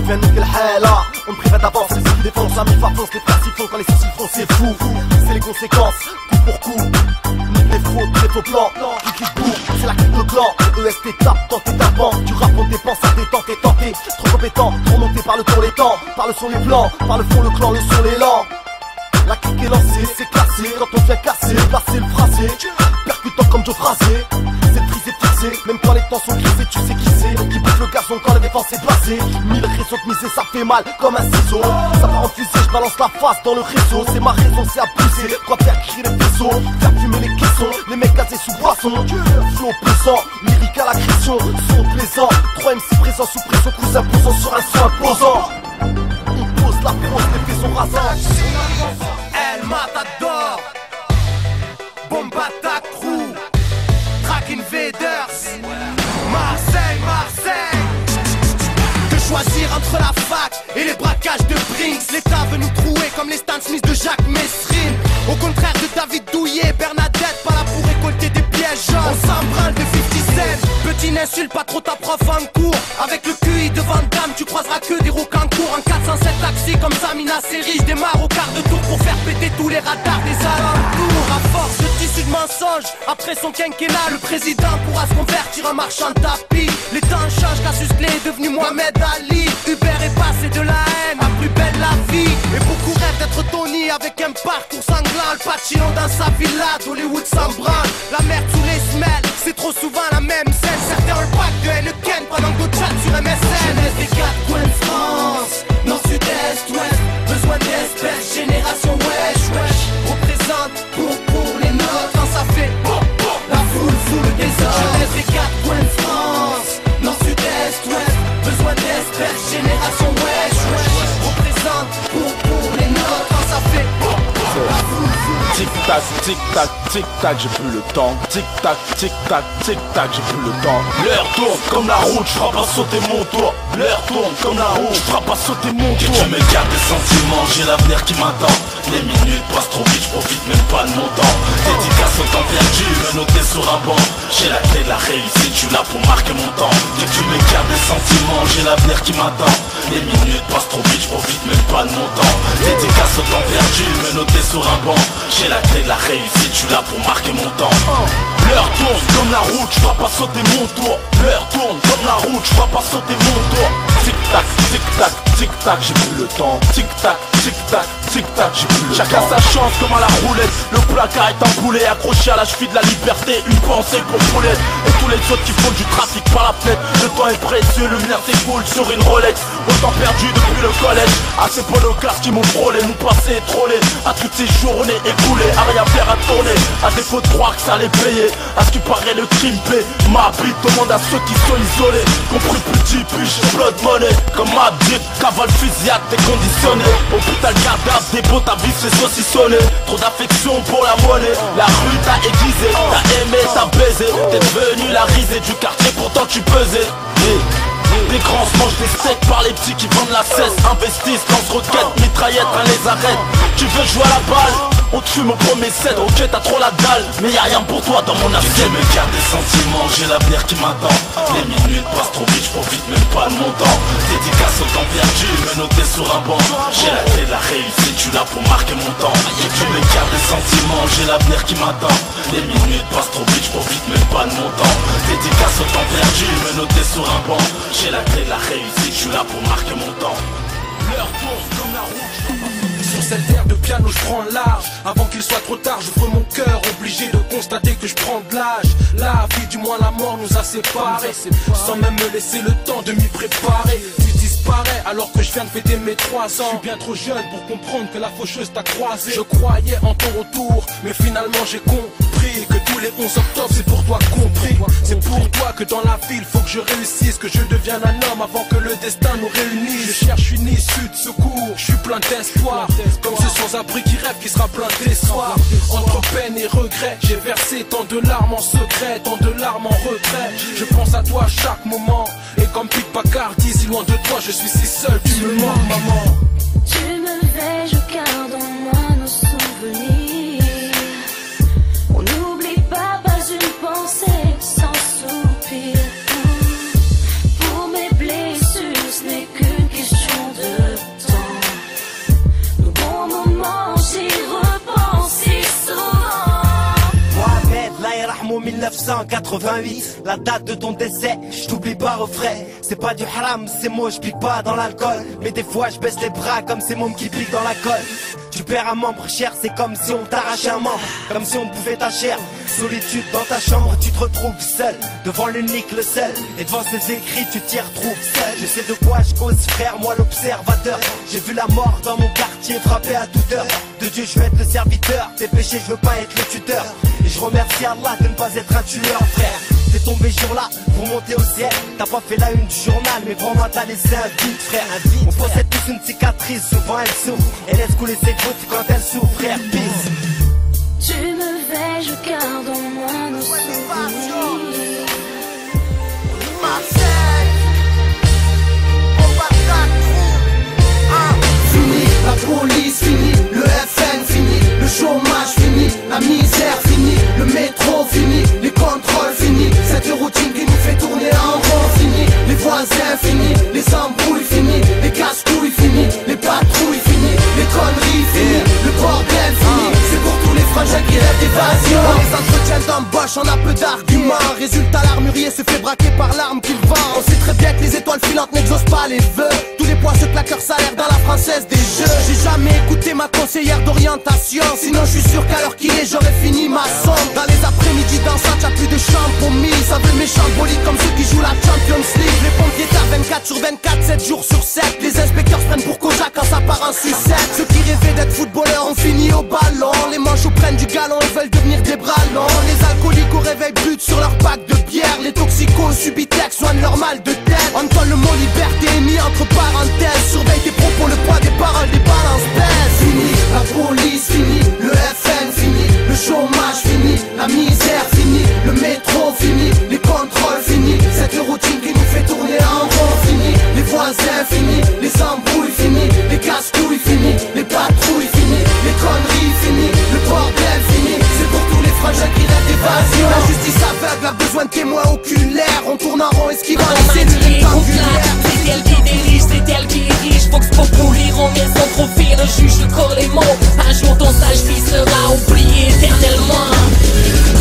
on vient niquer le hella. On me prive d'avance, les ceux qui défoncent, amis farfons, les frères s'y font quand les sourcils font, c'est fou. C'est les conséquences, coup pour coup. Nique les fraudes, les faux plans, qui bourre, c'est la clique de clan. EST tape, tente tapant, tu racontes des penses à détente et tenté. Trop compétent, trop monté par le tour les temps. Par le son les blancs, par le fond le clan, le son les lents. La clique est lancée, c'est classé. Quand on vient casser, placer le phrasé. Percutant comme Joe Phrasé. C'est le frisé fixé, même quand les temps sont grisés, tu sais qui c'est. Qui bouffe le garçon quand la défense est placée. 1000 raisons de miser, ça fait mal comme un ciseau. Ça part en fusée, je balance la face dans le réseau. C'est ma raison, c'est abusé. Quoi faire crier les vaisseaux, faire fumer les caissons. Les mecs casés sous boisson. Flow pesant, lyrique à l'agression. Son plaisant, 3 MC présents sous pression. Cousin posant sur un son imposant. On pose la France, les faits sont rasants. El Matador, Bomba ta crew, Track Invaders, Marseille. Que choisir entre la fac et les braquages de Brinks. L'État veut nous trouer comme les Stan Smith de Jacques Messrine. Au contraire de David Douillet, Bernadette, pas là pour récolter des pièges jaunes. On s'embralle de 50 Cent. Petit n'insulte pas trop ta prof en cours. Avec le QI de Van Damme, tu croiseras que des rocancours. En 407 taxi comme Samina Seri, je démarre au quart de tour pour faire péter tous les radars des alentours. À force de tissus de mensonges, après son quinquennat, le président pourra se convertir en marchand de tapis. Les temps changent, Cassius Clay est devenu Mohamed Ali. Hubert est passé de la haine à plus belle la vie. Et beaucoup rêvent d'être Tony avec un parcours sanglant. Al Pacino dans sa villa, d'Hollywood s'en branle. La merde sous les semelles, c'est trop souvent la même scène. Certains ont le pack de Heineken pendant que d'autres chattent sur MSN. Jeunesse des 4 coins de France, nord, sud, est, ouest. Besoin d'espèces, génération wesh. Représente pour les nôtres quand ça fait la foule des hommes. Jeunesse des 4 coins de France, nord, sud, est, ouest. Besoin d'espèces, génération wesh. Représente pour les nôtres quand ça fait la foule. Tic tac, tic tac, tic tac, j'ai plus le temps. Tic tac, tic tac, tic tac, j'ai plus le temps. L'heure tourne comme la route, je ferai pas sauter mon toit. L'heure tourne comme la route, je ferai pas sauter mon toit. Que tu me gardes des sentiments, j'ai l'avenir qui m'attend. Les minutes passent trop vite, je profite même pas de mon temps. Dédicace au temps perdu, menotté sur un banc. J'ai la clé de la réussite, je suis là pour marquer mon temps. Que tu me gardes des sentiments, j'ai l'avenir qui m'attend. Les minutes passent trop vite, je profite même pas de mon temps. Dédicace au temps perdu, menotté sur un banc. J'ai la clé de la réussite, je suis là pour marquer mon temps. L'heure tourne comme la route, je ferai pas sauter mon tour. L'heure tourne comme la route, je ferai pas sauter mon tour. Tic tac, tic tac, tic tac, j'ai plus le temps. Tic tac, tic tac, tic tac, j'ai plus le temps. Chacun sa chance comme à la roulette. Le placard est emboulé, accroché à la cheville de la liberté. Une pensée pour poulette. Et tous les autres qui font du trafic par la fenêtre. Le temps est précieux, le lumière s'écoule sur une Rolex. Autant perdu depuis le collège. À ces polocars qui m'ont frôlé, nous passer et troller. À toutes ces journées écoulées, à rien faire à tourner. À défaut de croire que ça allait payer. À ce qui paraît le crime paie. Ma bite demande à ceux qui sont isolés. Compris petit puche, blood money. Comme ma bite, cavale fusillade déconditionné. Hôpital cadavre, dépôt, ta vie c'est saucissonné. Trop d'affection pour la monnaie. La rue t'a aiguisé, t'as aimé, t'as baisé. T'es devenu la risée du quartier, pourtant tu pesais. Des grands se mangent des steaks par les petits qui vendent la cesse. Investissent, lance-roquettes, mitraillettes, rien les arrête. Tu veux jouer à la balle? On te fume au premier set, ok t'as trop la dalle. Mais y'a rien pour toi dans mon assiette. Je me garde des sentiments, j'ai l'avenir qui m'attend. Les minutes passent trop vite, je profite même pas de mon temps. Dédicace au temps perdu, menotté sur un banc. J'ai la clé de la réussite, je suis là pour marquer mon temps. Je me garde des sentiments, j'ai l'avenir qui m'attend. Les minutes passent trop vite, je profite même pas de mon temps. Dédicace au temps perdu, menotté sur un banc. J'ai la clé de la réussite, je suis là pour marquer mon temps. L'heure tourne comme la route. Sur cette terre de piano je prends large. Avant qu'il soit trop tard j'ouvre mon cœur, obligé de constater que je prends de l'âge. La vie du moins la mort nous a séparés, sans même me laisser le temps de m'y préparer. Tu disparais alors que je viens de fêter mes 3 ans. Je suis bien trop jeune pour comprendre que la faucheuse t'a croisé. Je croyais en ton retour, mais finalement j'ai compris que tous les 11 octobre c'est pour toi compris. C'est pour toi que dans la ville faut que je réussisse, que je devienne un homme avant que le destin nous réunisse. Je cherche une issue de secours, je suis plein d'espoir. Comme ce sans-abri qui rêve qui sera plein d'espoir. Entre peine et regret, j'ai versé tant de larmes en secret, tant de larmes en retrait. Je pense à toi à chaque moment. Et comme Pete Bacardi, si loin de toi je suis si seul, tu me manques maman. Tu me fais, je garde en moi nos souvenirs. On n'oublie pas une pensée sans soupir. Pour mes blessures, ce n'est qu'une question 1988, la date de ton décès, je t'oublie pas au frais. C'est pas du haram, c'est moi, je pique pas dans l'alcool. Mais des fois je baisse les bras comme ces mômes qui piquent dans la colle. Tu perds un membre cher, c'est comme si on t'arrachait un membre, comme si on te bouffait ta chair. Solitude dans ta chambre, tu te retrouves seul, devant l'unique, le seul. Et devant ces écrits, tu t'y retrouves seul. Je sais de quoi je cause, frère, moi l'observateur. J'ai vu la mort dans mon quartier, frappé à toute heure. De Dieu, je veux être le serviteur, tes péchés, je veux pas être le tuteur. Et je remercie Allah de ne pas être un tueur, frère. T'es tombé jour là pour monter au ciel. T'as pas fait la une du journal, mais vraiment t'as laissé un vide, frère. On possède tous une cicatrice, souvent elle souffre. Elle laisse couler ses gouttes quand elle souffre, frère, peace. Tu me vais, je garde en moi nos souvenirs. Marseille, on va Fini, la police fini, le FN fini, le chômage fini, la misère fini, le métro fini, les contrôles fini, cette routine qui nous fait tourner en rond fini, les voisins fini, les embrouilles fini, les casse-couilles fini, les patrouilles fini, les conneries fini, le bordel fini, c'est pour tous les frangins qui rêvent d'évasion. Dans les entretiens d'embauche, on a peu d'arguments. Résultat, l'armurier se fait braquer par l'arme qu'il vend. On sait très bien que les étoiles filantes n'exaucent pas les vœux. Tous les poids se claquent leur salaire dans la française des jeux. J'ai jamais écouté ma conseillère d'orientation, sinon je suis sûr qu'à l'heure qu'il est, j'aurais fini ma somme. Dans les après-midi dansantes, y'a plus de champs pour mille. Ça veut méchant bolide comme ceux qui jouent la Champions League. Les pompiers tardent 24 sur 24, 7 jours sur 7. Les inspecteurs se prennent pour Kojak quand ça part en sucette. Ceux qui rêvaient d'être footballeurs ont fini au ballon. Les manchots prennent du galon et veulent devenir des bras longs. Les alcooliques au réveil butent sur leur pack de bière. Les toxicos Subitex soignent leur mal de tête. On colle le mot liberté est mis entre parenthèses. Surveille tes propos, le poids des paroles, des balances pèsent. Fini, la police fini, le FN fini, le chômage fini, la misère fini, le métro fini, les contrôles fini, cette routine qui nous fait tourner en rond fini, les voisins fini, les embrouilles fini, les casse-couilles fini, les patrouilles fini, les conneries fini, le bordel fini, c'est pour tous les frangins qui rêvent d'évasion. La justice aveugle a besoin de témoins oculaires, on tourne en rond esquivant les cellules rectangulaires. C'est elle qui dirige, c'est elle qui érige. Vox Populi remet son trophée, le juge le corps les mots. Un jour ton sage fils sera oublié éternellement.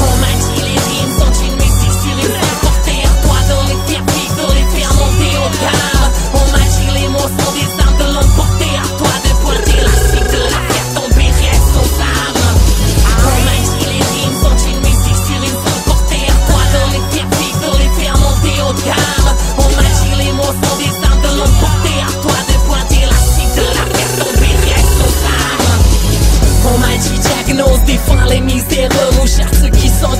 On m'a dit les rimes sont une musique sur une scène portée. Toi dans les pierres piques, dans les faire monter au calme. On m'a dit les mots sont des armes de l'emporter. À toi de pointer la cible, de la faire tomber, reste aux armes. On m'a dit les rimes sont une musique sur une scène portée. À toi dans les pierres piques, dans les faire monter au calme. On m'a dit les mots sont des armes de l'emporter. À toi de pointer la cible, de la faire tomber, reste aux armes. On m'a dit diagnose, défends les miséreux. Mon cher, ceux qui sont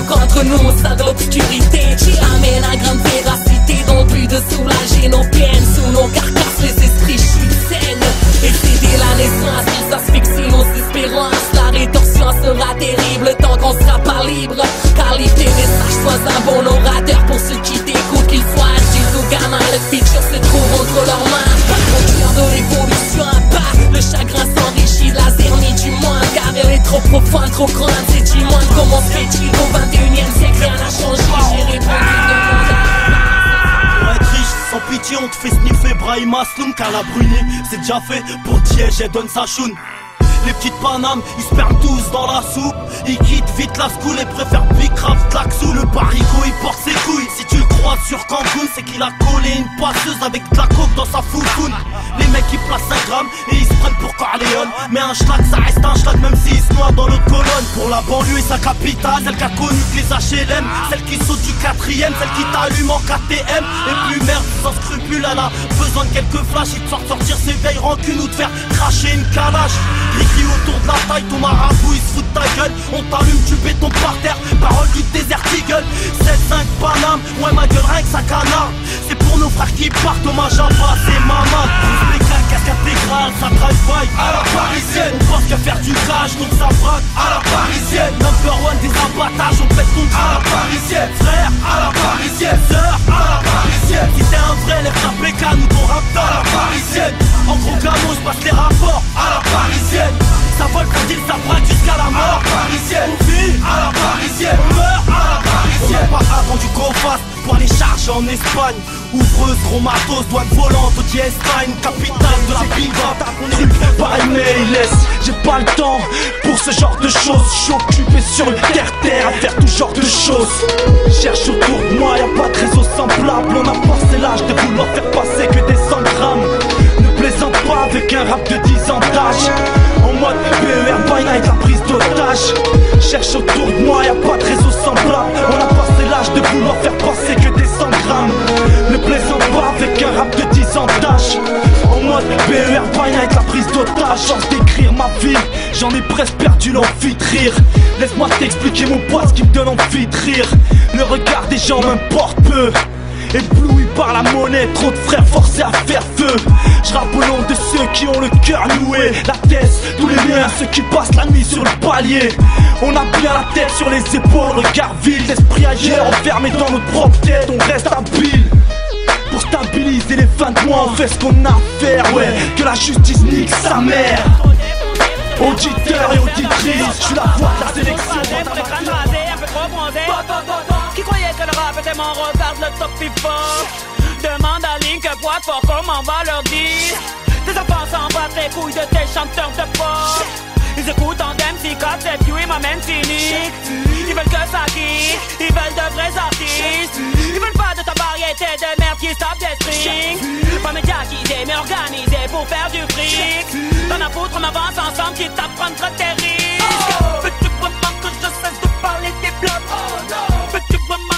contre nous au sein de l'obscurité. Qui amène à grande véracité dans le but de soulager nos peines. Sous nos carcasses, les esprits chissènent. Et c'est dès la naissance qu'ils asphyxient nos espérances. La rétorsion sera terrible tant qu'on sera pas libre. Car l'idée des sages, sois un bon orateur pour ceux qui t'écoutent, qu'ils soient adultes ou gamins. Le futur se trouve entre leurs mains. Au cœur de l'évolution, un pas. Le chagrin s'enrichit de la zermie du moins. Car elle est trop profonde, trop grande. C'est immonde. Comment se fait-il au 21e siècle? Rien n'a changé. J'ai répondu Pour être riche, sans pitié, on te fait sniffer Brahim Asloum. Car la brunée, c'est déjà fait pour Diège et Don Sachoun. Les petites panames, ils se perdent tous dans la soupe. Ils quittent vite la school et préfèrent Bicraft, Tlaxou. Le parico, il porte ses couilles. Si tu le croises sur Cancun, c'est qu'il a collé une passeuse avec de la coke dans sa foufoune. Les mecs, ils placent 5 grammes et ils se prennent pour Corleone. Mais un schlag, ça reste un schlag, même s'il se noie dans l'autre colonne. Pour la banlieue et sa capitale, celle qui a connu que les HLM, celle qui saute du 4ème, celle qui t'allume en KTM. Et plus merde, sans scrupule, elle a besoin de quelques flashs. Il te sort sortir ses vieilles rancunes ou te faire cracher une calache. Écrit autour de la taille, ton marabout il se fout de ta gueule. On t'allume du béton par terre, parole du désert Eagle. 7-5 Paname, ouais ma gueule rien que ça canard. C'est pour nos frères qui partent, hommage à Bass et Maman. Spécal, casque intégrale, ça drive-by à la parisienne. On pense qu'à faire du cash, donc ça braque à la parisienne. Number one des abattages, on pète ton à la parisienne. Frère, à la parisienne. Sœur, à la parisienne. Si t'es un vrai, lève ta pécane ou ton rap à la parisienne. En gros gamo, je passe les rapports à la parisienne. Ça vole quand il s'apprête jusqu'à la mort. Parisienne, on vit à la parisienne, on meurt à la parisienne. On n'a pas attendu qu'on fasse pour aller charger riche en Espagne. Ouvreuse, gros matos, douane volante, au Diestein, capitale de la biga. Truc par email, laisse, j'ai pas le temps pour ce genre de choses. Je suis occupé sur le terre-terre à faire tout genre de choses. Cherche autour de moi, y'a pas de réseau semblable. On a passé l'âge de vouloir faire passer que des 100 grammes. Ne plaisante pas avec un rap de 10 ans d'âge. En mode PER by night, la prise d'otage. Cherche autour de moi, y'a pas de réseau semblable. On a passé l'âge de vouloir faire passer que des 100 grammes. Ne plaisante pas avec un rap de 10 ans d'âge. En mode PER by night, la prise d'otage. Chance d'écrire ma vie, j'en ai presque perdu l'envie de rire. Laisse-moi t'expliquer mon poids, ce qui me donne envie de rire. Le regard des gens m'importe peu. Ébloui par la monnaie, trop de frères forcés à faire feu. Je rappe au nom de ceux qui ont le cœur noué. La tête, tous les miens, ceux qui passent la nuit sur le palier. On a bien la tête sur les épaules, regard vide, l'esprit ailleurs, enfermé dans notre propre tête. On reste habile pour stabiliser les fins de mois. On fait ce qu'on a à faire, ouais, que la justice nique sa mère. Auditeurs et auditrices, je suis la voix de la sélection. Qui croyait que le rap était mon regarde le top hip-hop. Demande à Link Boîte pour comment va leur dire. Tes enfants s'en battent les couilles de tes chanteurs de pop. Ils écoutent en MC4, c'est Pew et ma même cynique. Ils veulent que ça kick, ils veulent de vrais artistes. Ils veulent pas de ta variété de merde qui tape des strings. Pas médiatisé mais organisé pour faire du fric. T'en as foutre, on avance ensemble qui t'apprendra tes risques. Veux-tu vraiment que je cesse de parler des blocs? Veux-tu vraiment